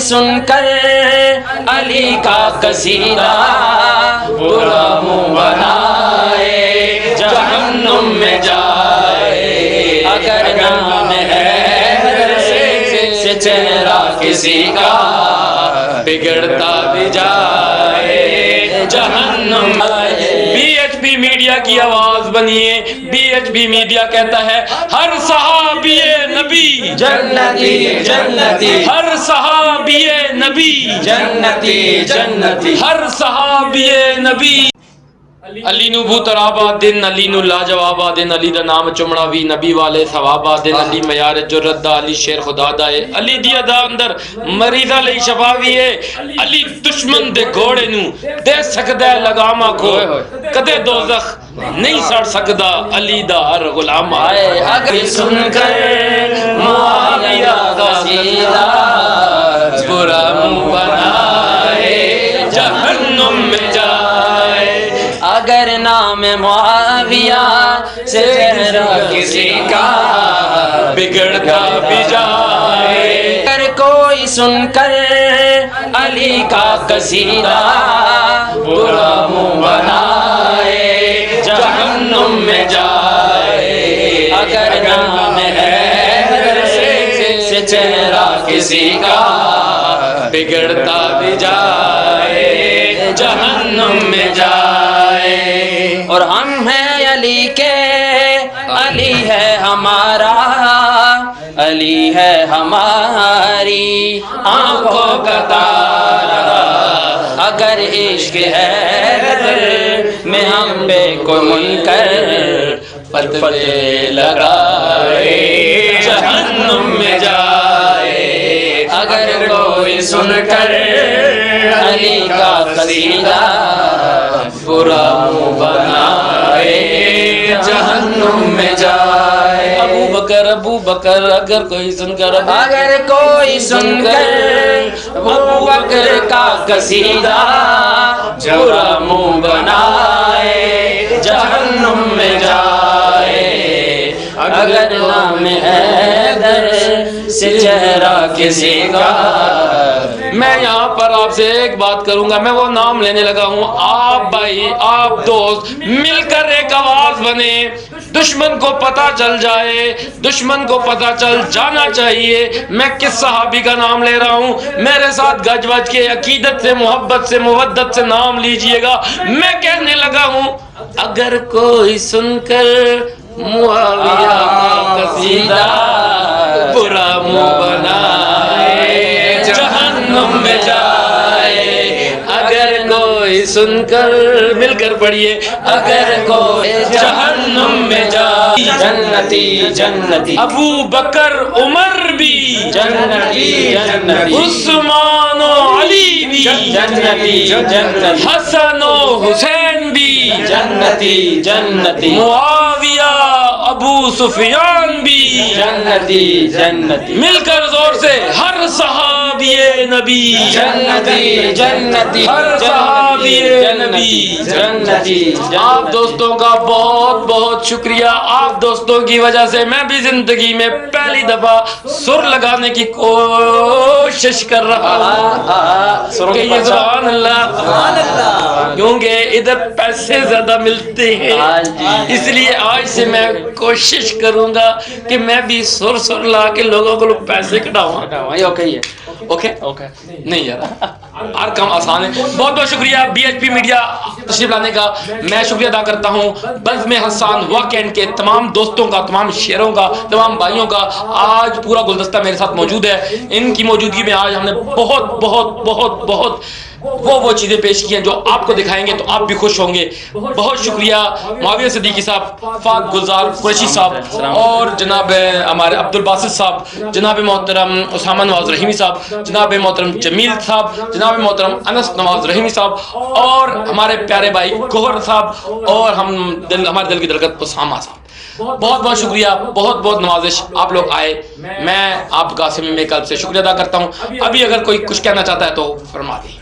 سن کر علی کا قصیدہ برا منہ بنائے جہنم میں جائے، اگر نام ہے سے چہرہ کسی کا بگڑتا بھی جائے جہنم آئے۔ BHP میڈیا کی آواز بنیے۔ BHP میڈیا کہتا ہے ہر صحابی نبی جنتی جنتی، ہر صحابی نبی جنتی جنتی، ہر صحابی نبی۔ علی نو بوترابا دن، علی نو لاجوابا دن، علی دا نام چمڑا وی نبی والے ثوابا دن، علی معیار جرت دا، علی شیر خدا دا ہے، علی دیا دا اندر مریضہ لئی شفا وی ہے، علی دشمن دے گھوڑے نو دے سکدا ہے لگاما کو، کدے دوزخ نہیں سڑ سکدا علی دا ہر غلام آئے۔ اگر سن کر معاویہ کا قصیدہ برا منہ بنائے جہنم میں جائے، اگر نام معاویہ سے چہرہ کسی کا بگڑتا بھی جائے، اگر کوئی سن کر علی کا قصیدہ برا منہ بنائے جہنم میں جائے، اگر نام ہے سے چہرہ کسی کا بگڑتا بھی جائے جہنم میں جائے۔ اور ہم ہیں علی کے، علی ہے ہمارا، علی ہے ہماری آنکھوں کا تارا، اگر عشق ہے میں ہم پہ کوئی منکر فتوے لگائے جہنم میں جائے، اگر کوئی سن کر علی کا قصیدہ برا منہ بنائے جہنم میں جائے۔ ابو بکر اگر کوئی سن کر، اگر کوئی سن کر ابو بکر کا قصیدہ برا منہ بنائے جہنم میں جائے، اگر نام حیدر سے چہرہ کسی کا۔ میں یہاں پر آپ سے ایک بات کروں گا، میں وہ نام لینے لگا ہوں، آپ بھائی آپ دوست مل کر ایک آواز بنے، دشمن کو پتہ چل جائے، دشمن کو پتہ چل جانا چاہیے میں کس صحابی کا نام لے رہا ہوں۔ میرے ساتھ گج وج کے عقیدت سے محبت سے مودت سے نام لیجئے گا۔ میں کہنے لگا ہوں اگر کوئی سن کر معاویہ کا قصیدہ برا منہ بنائے جہنم میں جائے، اگر کوئی سن کر مل کر پڑھیے، اگر کوئی جہنم میں جائے جنتی جنتی، ابو بکر عمر بھی جنتی جنتی، عثمان و علی بھی جنتی جنتی، حسن و حسین بھی جنتی جنتی، معاویہ ابو سفیان بھی جنتی جنتی، مل کر زور سے ہر صحابی نبی جنتی جنتی، ہر صحابی نبی جنتی۔ آپ دوستوں کا بہت بہت شکریہ، آپ دوستوں کی وجہ سے میں بھی زندگی میں پہلی دفعہ سر لگانے کی کوشش کر رہا ہوں کہ یہ سبحان اللہ، کیونکہ ادھر پیسے زیادہ ملتے ہیں، اس لیے آج سے میں کوشش کروں گا کہ میں بھی سر لا کے لوگوں کو پیسے کٹاؤں۔ یہ اوکے ہے؟ اوکے نہیں یار، ہر کام آسان ہے۔ بہت بہت شکریہ BHP میڈیا تشریف لانے کا، میں شکریہ ادا کرتا ہوں بزم حسان واقعین کے تمام دوستوں کا، تمام شیروں کا، تمام بھائیوں کا۔ آج پورا گلدستہ میرے ساتھ موجود ہے، ان کی موجودگی میں آج ہم نے بہت بہت بہت بہت وہ چیزیں پیش کی ہیں جو آپ کو دکھائیں گے تو آپ بھی خوش ہوں گے۔ بہت شکریہ معاویہ صدیقی صاحب، فات گلزار قریشی صاحب، اور جناب ہمارے عبدالباسط صاحب، جناب محترم اسامہ نواز رحیمی صاحب، جناب محترم جمیل صاحب، جناب محترم انس نواز رحیمی صاحب، اور ہمارے پیارے بھائی گوہر صاحب، اور ہمارے دل کی دھڑکن اسامہ صاحب۔ بہت بہت شکریہ، بہت بہت نوازش، آپ لوگ آئے، میں آپ کا صمیم قلب سے شکریہ ادا کرتا ہوں۔ ابھی اگر کوئی کچھ کہنا چاہتا ہے تو فرما دیں۔